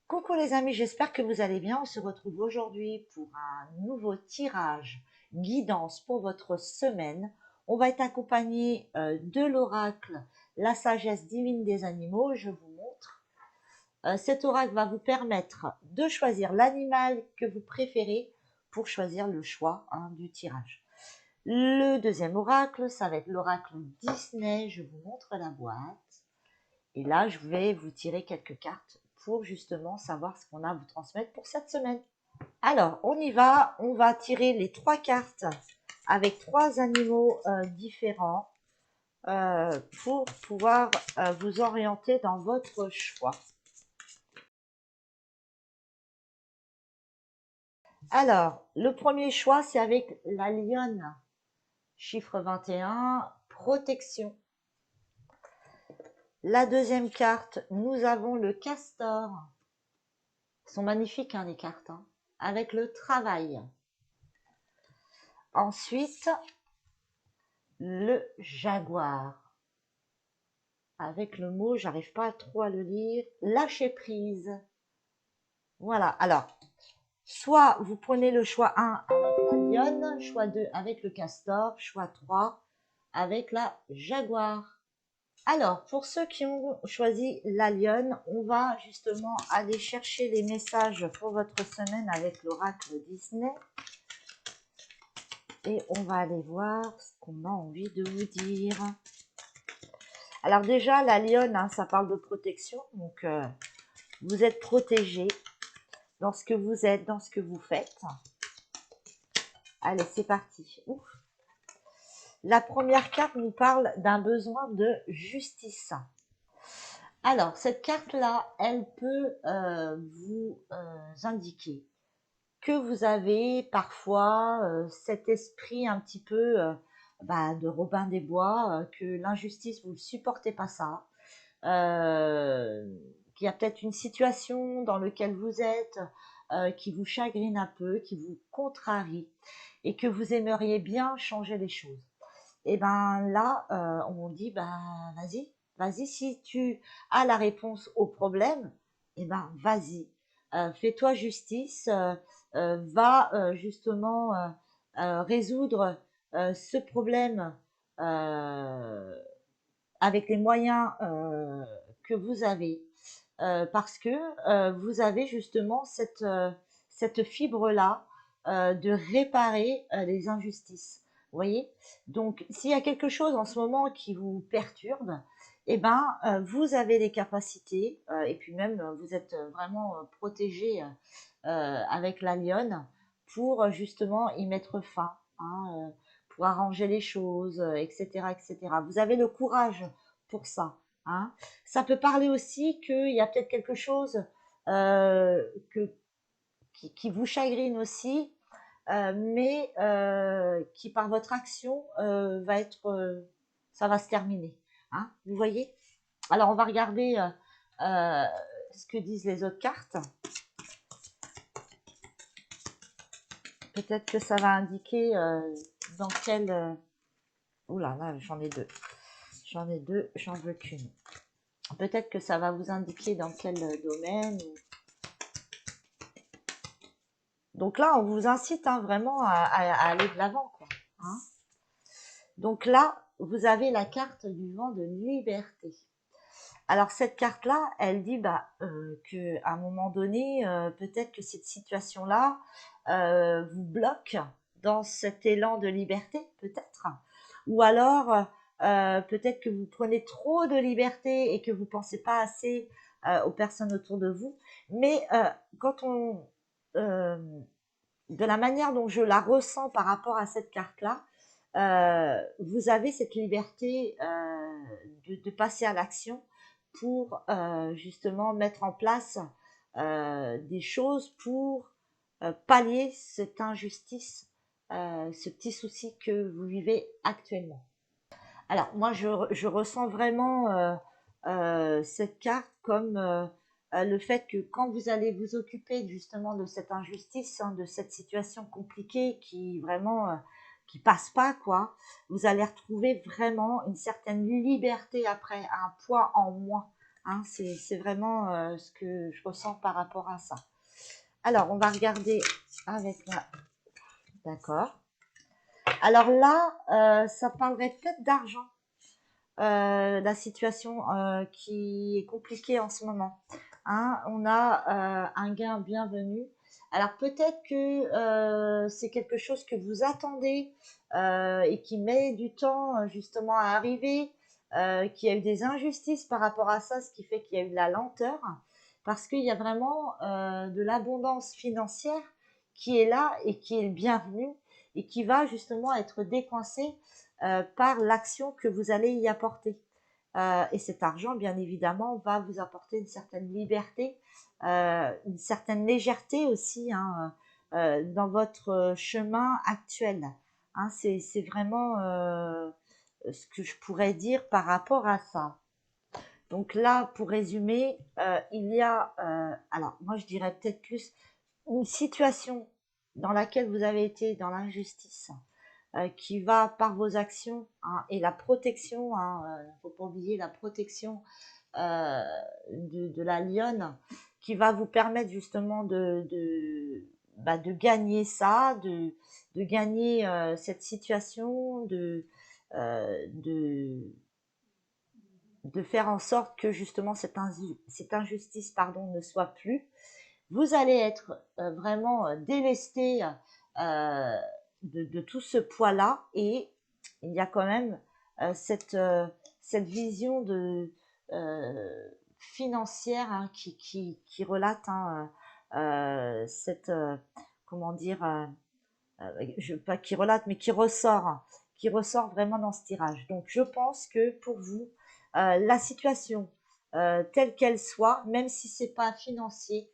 Coucou les amis, j'espère que vous allez bien. On se retrouve aujourd'hui pour un nouveau tirage guidance pour votre semaine. On va être accompagné de l'oracle La sagesse divine des animaux. Je vous montre. Cet oracle va vous permettre de choisir l'animal que vous préférez pour choisir le choix du tirage. Le deuxième oracle, ça va être l'oracle Disney. Je vous montre la boîte. Et là, je vais vous tirer quelques cartes pour justement savoir ce qu'on a à vous transmettre pour cette semaine. Alors, on y va. On va tirer les 3 cartes avec 3 animaux différents pour pouvoir vous orienter dans votre choix. Alors, le premier choix, c'est avec la lionne. Chiffre 21, protection. La deuxième carte, nous avons le castor. Ils sont magnifiques, les cartes, avec le travail. Ensuite, le jaguar. Avec le mot, j'arrive pas trop à le lire. Lâcher prise. Voilà. Alors, soit vous prenez le choix 1 avec la lionne, choix 2 avec le castor, choix 3 avec la jaguar. Alors, pour ceux qui ont choisi la lionne, on va justement aller chercher les messages pour votre semaine avec l'oracle Disney. Et on va aller voir ce qu'on a envie de vous dire. Alors déjà, la lionne, ça parle de protection. Donc, vous êtes protégé dans ce que vous êtes, dans ce que vous faites. Allez, c'est parti. Ouf. La première carte nous parle d'un besoin de justice. Alors, cette carte-là, elle peut vous indiquer que vous avez parfois cet esprit un petit peu de Robin des Bois, que l'injustice, vous ne supportez pas ça, qu'il y a peut-être une situation dans laquelle vous êtes qui vous chagrine un peu, qui vous contrarie et que vous aimeriez bien changer les choses. Et ben là, on dit, vas-y, si tu as la réponse au problème, et ben vas-y, fais-toi justice, va justement résoudre ce problème avec les moyens que vous avez, parce que vous avez justement cette fibre-là de réparer les injustices. Vous voyez? Donc, s'il y a quelque chose en ce moment qui vous perturbe, eh ben, vous avez les capacités, et puis même, vous êtes vraiment protégé avec la lionne pour justement y mettre fin, pour arranger les choses, etc., etc. Vous avez le courage pour ça. Ça peut parler aussi qu'il y a peut-être quelque chose qui vous chagrine aussi, mais qui par votre action ça va se terminer. Vous voyez? Alors on va regarder ce que disent les autres cartes. Peut-être que ça va indiquer dans quel... Oula, là j'en ai deux. J'en veux qu'une. Peut-être que ça va vous indiquer dans quel domaine. Donc là, on vous incite vraiment à aller de l'avant, quoi. Donc là, vous avez la carte du vent de liberté. Alors cette carte-là, elle dit que à un moment donné, peut-être que cette situation-là vous bloque dans cet élan de liberté, peut-être. Ou alors, peut-être que vous prenez trop de liberté et que vous ne pensez pas assez aux personnes autour de vous. Mais quand on... de la manière dont je la ressens par rapport à cette carte-là, vous avez cette liberté de passer à l'action pour justement mettre en place des choses pour pallier cette injustice, ce petit souci que vous vivez actuellement. Alors moi je ressens vraiment cette carte comme le fait que quand vous allez vous occuper justement de cette injustice, de cette situation compliquée qui vraiment qui passe pas, quoi, vous allez retrouver vraiment une certaine liberté après, un poids en moins, hein. C'est vraiment ce que je ressens par rapport à ça. Alors, on va regarder avec la... D'accord. Alors là, ça parlerait peut-être d'argent. La situation qui est compliquée en ce moment. Hein, on a un gain bienvenu. Alors peut-être que c'est quelque chose que vous attendez et qui met du temps justement à arriver, qu'il y a eu des injustices par rapport à ça, ce qui fait qu'il y a eu de la lenteur, parce qu'il y a vraiment de l'abondance financière qui est là et qui est bienvenue et qui va justement être décoincée par l'action que vous allez y apporter. Et cet argent, bien évidemment, va vous apporter une certaine liberté, une certaine légèreté aussi hein, dans votre chemin actuel. Hein, c'est vraiment ce que je pourrais dire par rapport à ça. Donc là, pour résumer, il y a, alors moi je dirais peut-être plus une situation dans laquelle vous avez été dans l'injustice, qui va par vos actions hein, et la protection, faut pas oublier la protection de la lionne, qui va vous permettre justement de gagner ça, de gagner cette situation, de faire en sorte que justement cette injustice pardon, ne soit plus. Vous allez être vraiment délesté de tout ce poids-là et il y a quand même cette vision financière hein, qui relate hein, cette, comment dire, pas qui relate, mais qui ressort vraiment dans ce tirage. Donc je pense que pour vous, la situation telle qu'elle soit, même si c'est pas financier,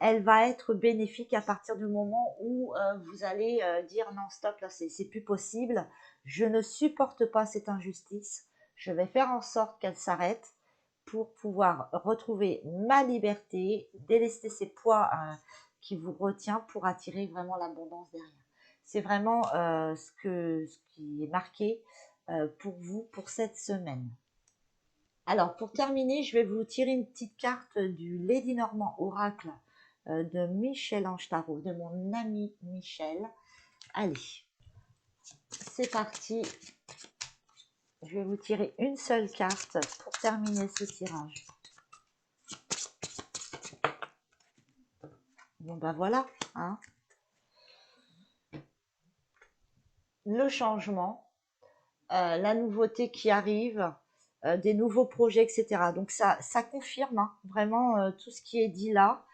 elle va être bénéfique à partir du moment où vous allez dire non stop là c'est plus possible, je ne supporte pas cette injustice, je vais faire en sorte qu'elle s'arrête pour pouvoir retrouver ma liberté, délester ces poids qui vous retient pour attirer vraiment l'abondance derrière. C'est vraiment ce qui est marqué pour vous pour cette semaine. Alors pour terminer, je vais vous tirer une petite carte du Lady Normand Oracle de Michel Ange Tarot, de mon ami Michel. Allez, c'est parti. Je vais vous tirer une seule carte pour terminer ce tirage. Bon ben voilà, hein. Le changement, la nouveauté qui arrive, des nouveaux projets, etc. Donc ça confirme hein, vraiment tout ce qui est dit là.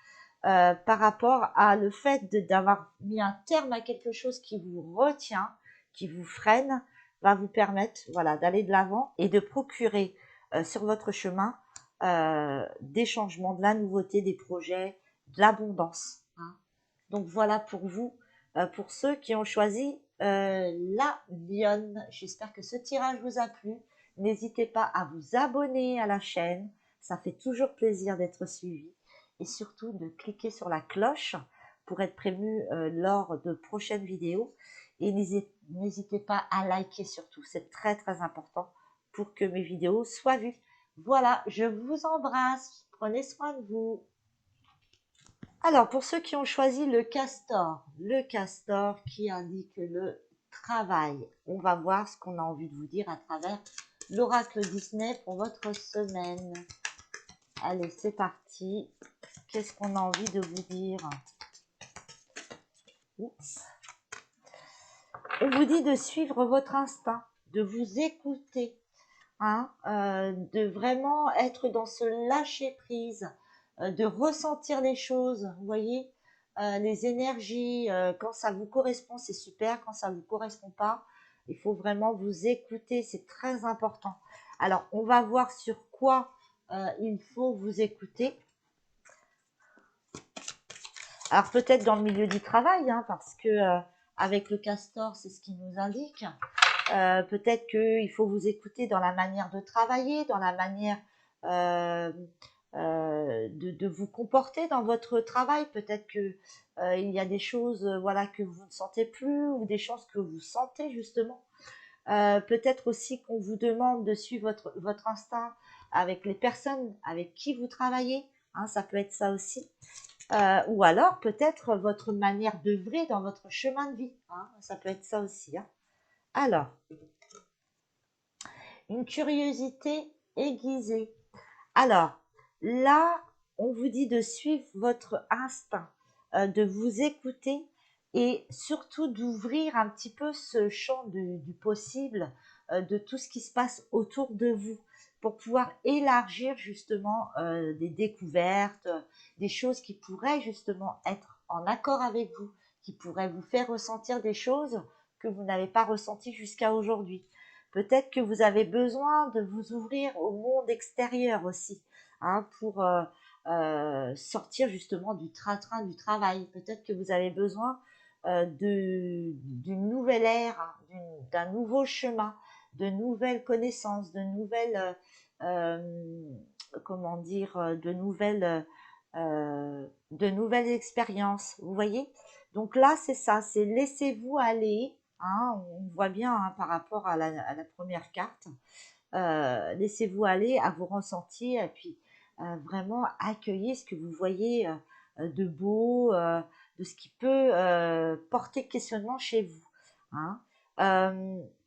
Par rapport à le fait d'avoir mis un terme à quelque chose qui vous retient, qui vous freine, va vous permettre voilà, d'aller de l'avant et de procurer sur votre chemin des changements, de la nouveauté, des projets, de l'abondance. Hein. Donc voilà pour vous, pour ceux qui ont choisi la lionne. J'espère que ce tirage vous a plu. N'hésitez pas à vous abonner à la chaîne, ça fait toujours plaisir d'être suivi. Et surtout de cliquer sur la cloche pour être prévenu lors de prochaines vidéos. Et n'hésitez pas à liker surtout, c'est très très important pour que mes vidéos soient vues. Voilà, je vous embrasse, prenez soin de vous. Alors, pour ceux qui ont choisi le castor qui indique le travail, on va voir ce qu'on a envie de vous dire à travers l'oracle Disney pour votre semaine. Allez, c'est parti. Qu'est-ce qu'on a envie de vous dire? Oups. On vous dit de suivre votre instinct, de vous écouter, hein, de vraiment être dans ce lâcher-prise, de ressentir les choses, vous voyez, les énergies, quand ça vous correspond, c'est super, quand ça ne vous correspond pas, il faut vraiment vous écouter, c'est très important. Alors, on va voir sur quoi il faut vous écouter. Alors peut-être dans le milieu du travail, hein, parce que avec le castor, c'est ce qui nous indique. Peut-être qu'il faut vous écouter dans la manière de travailler, dans la manière de vous comporter dans votre travail. Peut-être que il y a des choses voilà, que vous ne sentez plus ou des choses que vous sentez justement. Peut-être aussi qu'on vous demande de suivre votre instinct avec les personnes avec qui vous travaillez, hein, ça peut être ça aussi. Ou alors peut-être votre manière d'œuvrer dans votre chemin de vie, hein, ça peut être ça aussi. Hein. Alors, une curiosité aiguisée. Alors, là, on vous dit de suivre votre instinct, de vous écouter et surtout d'ouvrir un petit peu ce champ du possible, de tout ce qui se passe autour de vous pour pouvoir élargir justement des découvertes, des choses qui pourraient justement être en accord avec vous, qui pourraient vous faire ressentir des choses que vous n'avez pas ressenties jusqu'à aujourd'hui. Peut-être que vous avez besoin de vous ouvrir au monde extérieur aussi, hein, pour sortir justement du train-train du travail. Peut-être que vous avez besoin d'une nouvelle ère, hein, d'un nouveau chemin, de nouvelles connaissances, comment dire, de nouvelles expériences. Vous voyez? Donc là, c'est ça, c'est laissez-vous aller. Hein, on voit bien hein, par rapport à la première carte. Laissez-vous aller à vos ressentis et puis vraiment accueillez ce que vous voyez de beau, de ce qui peut porter questionnement chez vous. Hein.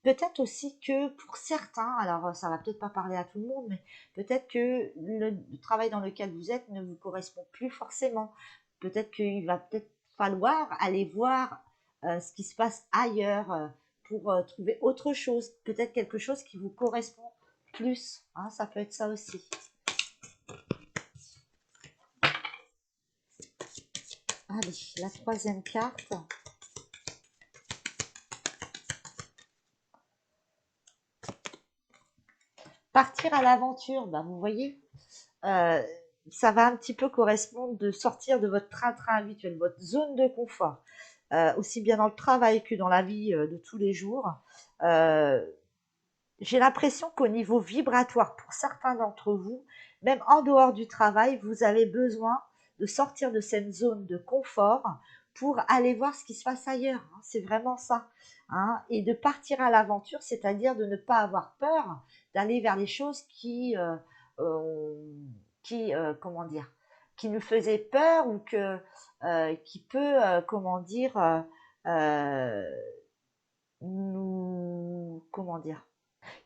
Peut-être aussi que pour certains, alors ça va peut-être pas parler à tout le monde, mais peut-être que le travail dans lequel vous êtes ne vous correspond plus forcément. Peut-être qu'il va peut-être falloir aller voir ce qui se passe ailleurs pour trouver autre chose, peut-être quelque chose qui vous correspond plus. Hein, ça peut être ça aussi. Allez, la troisième carte. Partir à l'aventure, bah, vous voyez, euh, ça va un petit peu correspondre de sortir de votre train-train habituel, votre zone de confort, aussi bien dans le travail que dans la vie de tous les jours. Euh, J'ai l'impression qu'au niveau vibratoire, pour certains d'entre vous, même en dehors du travail, vous avez besoin de sortir de cette zone de confort pour aller voir ce qui se passe ailleurs. Hein. C'est vraiment ça. Hein. Et de partir à l'aventure, c'est-à-dire de ne pas avoir peur d'aller vers les choses euh, comment dire, qui nous faisaient peur ou qui peut, comment dire, comment dire,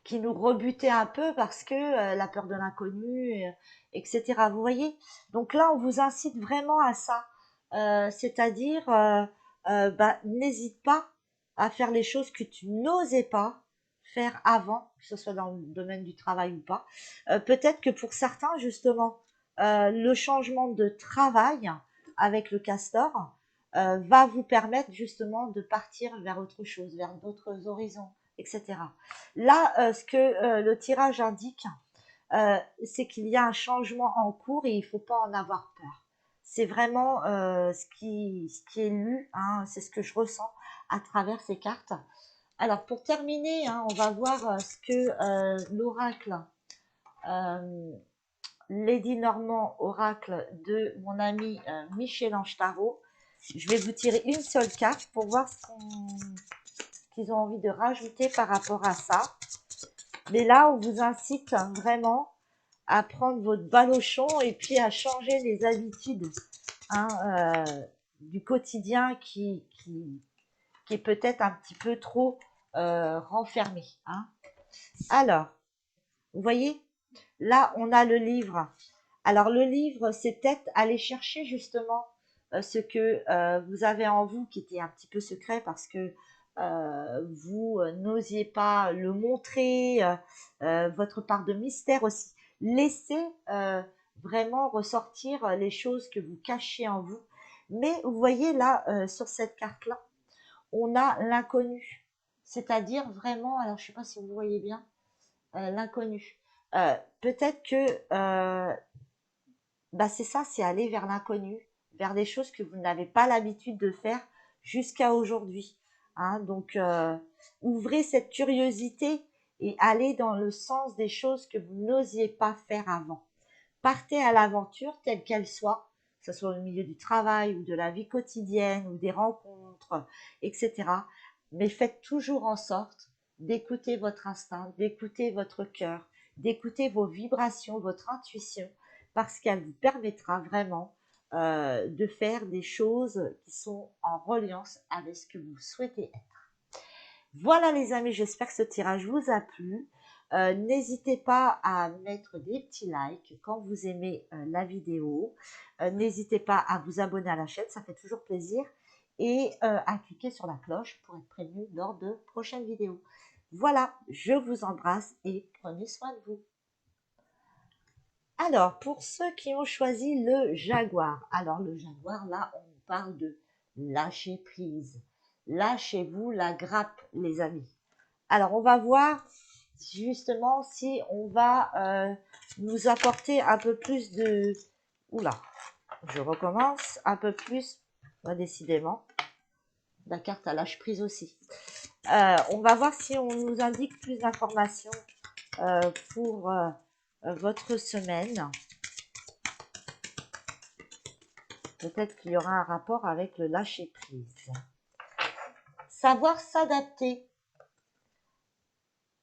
qui nous rebutait un peu parce que la peur de l'inconnu, etc. Vous voyez? Donc là, on vous incite vraiment à ça. C'est-à-dire, bah, n'hésite pas à faire les choses que tu n'osais pas faire avant, que ce soit dans le domaine du travail ou pas. Peut-être que pour certains, justement, le changement de travail avec le castor va vous permettre justement de partir vers autre chose, vers d'autres horizons, etc. Là, ce que le tirage indique, c'est qu'il y a un changement en cours et il ne faut pas en avoir peur. C'est vraiment ce qui est lu, hein, c'est ce que je ressens à travers ces cartes. Alors, pour terminer, hein, on va voir ce que l'oracle, euh, Lady Normand, oracle de mon ami Michel-Ange Tarot. Je vais vous tirer une seule carte pour voir ce qu'ils ont envie de rajouter par rapport à ça. Mais là, on vous incite vraiment à prendre votre balochon et puis à changer les habitudes hein, du quotidien qui est peut-être un petit peu trop renfermé. Hein. Alors, vous voyez, là, on a le livre. Alors, le livre, c'est peut-être aller chercher justement ce que vous avez en vous qui était un petit peu secret parce que vous n'osiez pas le montrer, votre part de mystère aussi. Laissez vraiment ressortir les choses que vous cachez en vous. Mais vous voyez là, sur cette carte-là, on a l'inconnu. C'est-à-dire vraiment, alors je ne sais pas si vous voyez bien, l'inconnu. Peut-être que bah c'est ça, c'est aller vers l'inconnu, vers des choses que vous n'avez pas l'habitude de faire jusqu'à aujourd'hui. Hein, donc, ouvrez cette curiosité et allez dans le sens des choses que vous n'osiez pas faire avant. Partez à l'aventure telle qu'elle soit, que ce soit au milieu du travail ou de la vie quotidienne ou des rencontres, etc. Mais faites toujours en sorte d'écouter votre instinct, d'écouter votre cœur d'écouter vos vibrations, votre intuition, parce qu'elle vous permettra vraiment de faire des choses qui sont en reliance avec ce que vous souhaitez être. Voilà les amis, j'espère que ce tirage vous a plu. N'hésitez pas à mettre des petits likes quand vous aimez la vidéo. N'hésitez pas à vous abonner à la chaîne, ça fait toujours plaisir. Et à cliquer sur la cloche pour être prévenu lors de prochaines vidéos. Voilà, je vous embrasse et prenez soin de vous. Alors, pour ceux qui ont choisi le jaguar, alors le jaguar, là, on parle de lâcher prise. Lâchez-vous la grappe, les amis. Alors, on va voir justement si on va nous apporter un peu plus de... Oula, je recommence, un peu plus, décidément, la carte à lâche prise aussi. On va voir si on nous indique plus d'informations pour votre semaine. Peut-être qu'il y aura un rapport avec le lâcher prise. Savoir s'adapter.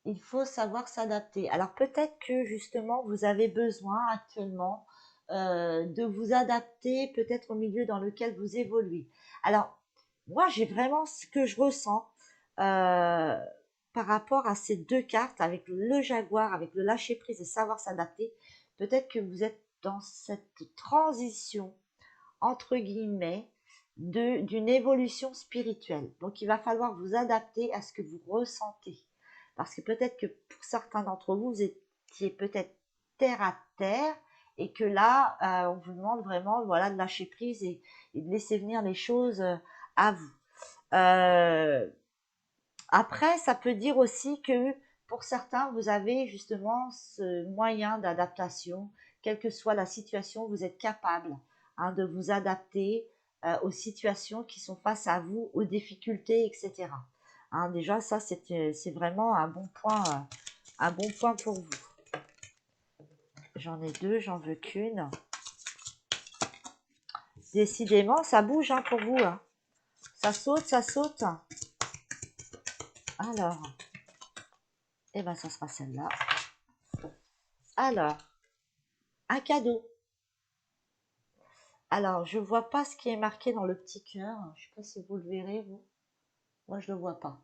Il faut savoir s'adapter. Alors peut-être que justement vous avez besoin actuellement de vous adapter peut-être au milieu dans lequel vous évoluez. Alors moi j'ai vraiment ce que je ressens par rapport à ces deux cartes avec le jaguar, avec le lâcher prise et savoir s'adapter. Peut-être que vous êtes dans cette transition entre guillemets d'une évolution spirituelle. Donc il va falloir vous adapter à ce que vous ressentez. Parce que peut-être que pour certains d'entre vous, vous étiez peut-être terre à terre et que là, on vous demande vraiment voilà, de lâcher prise et de laisser venir les choses à vous. Après, ça peut dire aussi que pour certains, vous avez justement ce moyen d'adaptation, quelle que soit la situation, vous êtes capable de vous adapter aux situations qui sont face à vous, aux difficultés, etc. Déjà, ça, c'est vraiment un bon point pour vous. J'en ai deux, j'en veux qu'une. Décidément, ça bouge pour vous. Ça saute, ça saute. Alors, eh ben, ça sera celle-là. Alors, un cadeau. Alors, je vois pas ce qui est marqué dans le petit cœur. Je sais pas si vous le verrez, vous. Moi, je le vois pas.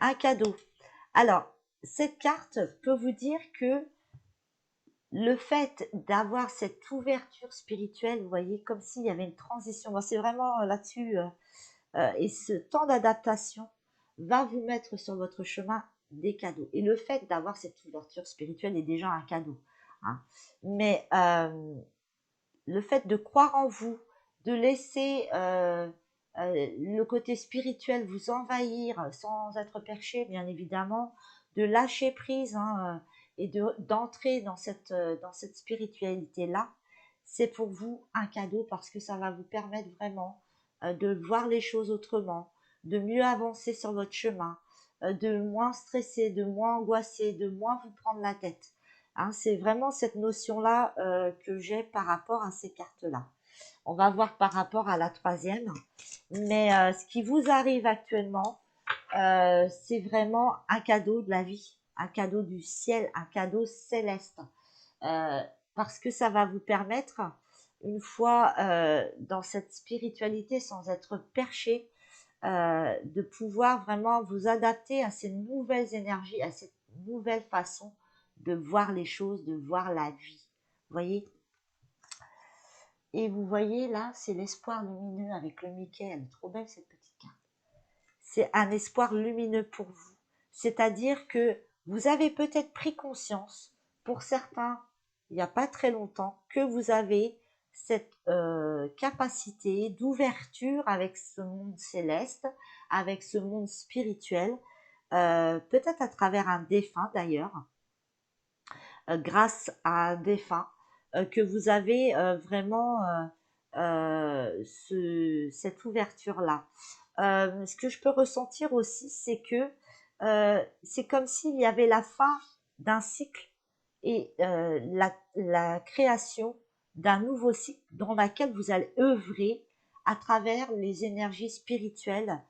Un cadeau. Alors, cette carte peut vous dire que le fait d'avoir cette ouverture spirituelle, vous voyez, comme s'il y avait une transition. Bon, c'est vraiment là-dessus. Et ce temps d'adaptation va vous mettre sur votre chemin des cadeaux. Et le fait d'avoir cette ouverture spirituelle est déjà un cadeau. Mais le fait de croire en vous, de laisser le côté spirituel vous envahir sans être perché, bien évidemment, de lâcher prise et d'entrer dans cette spiritualité-là, c'est pour vous un cadeau parce que ça va vous permettre vraiment de voir les choses autrement, de mieux avancer sur votre chemin, de moins stresser, de moins angoisser, de moins vous prendre la tête. C'est vraiment cette notion-là que j'ai par rapport à ces cartes-là. On va voir par rapport à la troisième. Mais ce qui vous arrive actuellement, c'est vraiment un cadeau de la vie, un cadeau du ciel, un cadeau céleste. Parce que ça va vous permettre, une fois dans cette spiritualité sans être perché, de pouvoir vraiment vous adapter à ces nouvelles énergies, à cette nouvelle façon de voir les choses, de voir la vie. Vous voyez? Et vous voyez là, c'est l'espoir lumineux avec le Mickey. Elle est trop belle cette petite carte. C'est un espoir lumineux pour vous. C'est-à-dire que vous avez peut-être pris conscience, pour certains, il n'y a pas très longtemps, que vous avez cette capacité d'ouverture avec ce monde céleste, avec ce monde spirituel, peut-être à travers un défunt d'ailleurs, grâce à un défunt, que vous avez vraiment cette ouverture-là. Ce que je peux ressentir aussi, c'est que c'est comme s'il y avait la fin d'un cycle et la création d'un nouveau cycle dans lequel vous allez œuvrer à travers les énergies spirituelles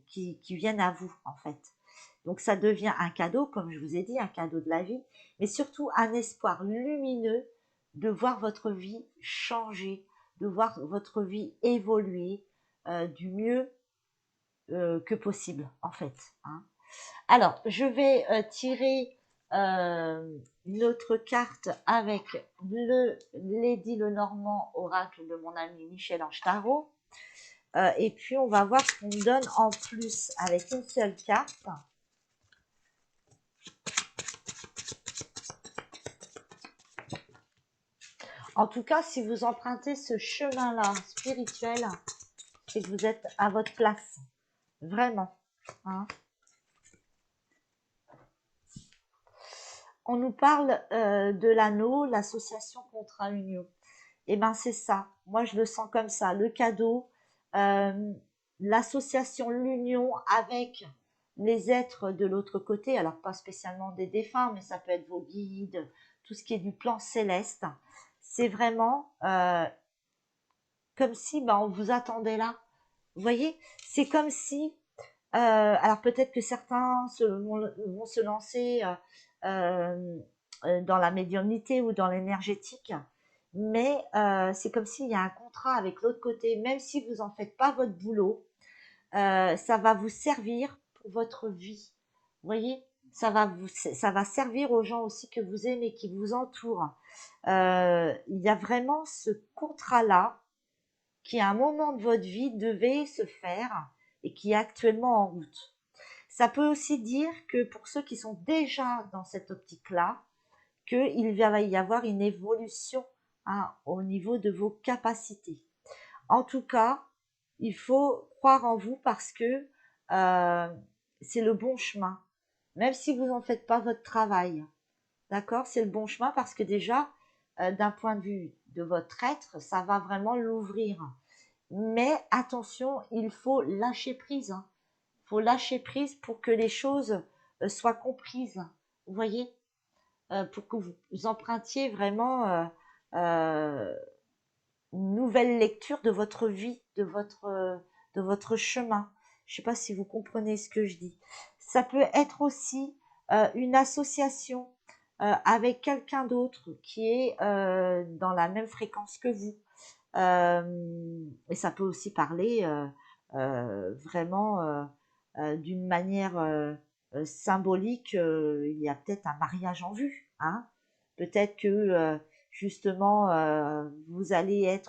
qui viennent à vous, en fait. Donc ça devient un cadeau, comme je vous ai dit, un cadeau de la vie, mais surtout un espoir lumineux de voir votre vie changer, de voir votre vie évoluer du mieux que possible, en fait. Hein. Alors, je vais tirer une autre carte avec le Lady Lenormand oracle de mon ami Michel-Ange Tarot. Et puis, on va voir ce qu'on me donne en plus avec une seule carte. En tout cas, si vous empruntez ce chemin-là spirituel, c'est que vous êtes à votre place. Vraiment. Hein. On nous parle de l'anneau, l'association contrat union. Eh bien, c'est ça. Moi, je le sens comme ça. Le cadeau, l'association, l'union avec les êtres de l'autre côté. Alors, pas spécialement des défunts, mais ça peut être vos guides, tout ce qui est du plan céleste. C'est vraiment comme si on vous attendait là. Vous voyez, c'est comme si, alors peut-être que certains vont se lancer dans la médiumnité ou dans l'énergétique, mais c'est comme s'il y a un contrat avec l'autre côté, même si vous n'en faites pas votre boulot, ça va vous servir pour votre vie. Vous voyez, ça va servir aux gens aussi que vous aimez, qui vous entourent. Il y a vraiment ce contrat-là qui à un moment de votre vie devait se faire et qui est actuellement en route. Ça peut aussi dire que pour ceux qui sont déjà dans cette optique-là, qu'il va y avoir une évolution au niveau de vos capacités. En tout cas, il faut croire en vous parce que c'est le bon chemin. Même si vous n'en faites pas votre travail, d'accord, c'est le bon chemin parce que déjà, d'un point de vue de votre être, ça va vraiment l'ouvrir. Mais attention, il faut lâcher prise. Hein. Il faut lâcher prise pour que les choses soient comprises. Vous voyez, pour que vous empruntiez vraiment une nouvelle lecture de votre vie, de votre chemin. Je ne sais pas si vous comprenez ce que je dis. Ça peut être aussi une association avec quelqu'un d'autre qui est dans la même fréquence que vous. Et ça peut aussi parler vraiment d'une manière symbolique. Il y a peut-être un mariage en vue. Hein. Peut-être que justement vous allez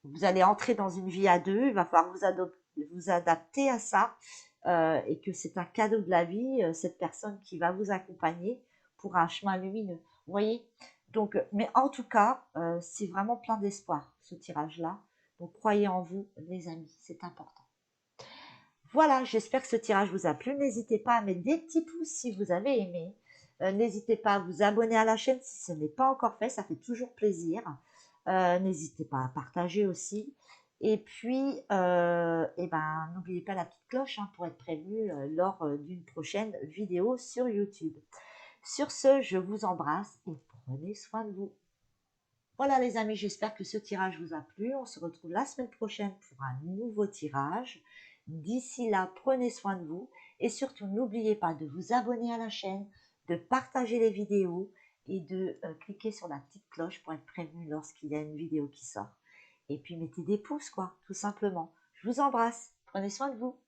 vous allez entrer dans une vie à deux. Il va falloir vous adapter à ça et que c'est un cadeau de la vie, cette personne qui va vous accompagner pour un chemin lumineux. Vous voyez? Donc, mais en tout cas, c'est vraiment plein d'espoir, ce tirage-là. Donc, croyez en vous, les amis, c'est important. Voilà, j'espère que ce tirage vous a plu. N'hésitez pas à mettre des petits pouces si vous avez aimé. N'hésitez pas à vous abonner à la chaîne si ce n'est pas encore fait, ça fait toujours plaisir. N'hésitez pas à partager aussi. Et puis, n'oubliez pas la petite cloche pour être prévenu lors d'une prochaine vidéo sur YouTube. Sur ce, je vous embrasse et prenez soin de vous. Voilà les amis, j'espère que ce tirage vous a plu. On se retrouve la semaine prochaine pour un nouveau tirage. D'ici là, prenez soin de vous et surtout n'oubliez pas de vous abonner à la chaîne, de partager les vidéos et de cliquer sur la petite cloche pour être prévenu lorsqu'il y a une vidéo qui sort. Et puis mettez des pouces quoi, tout simplement. Je vous embrasse, prenez soin de vous.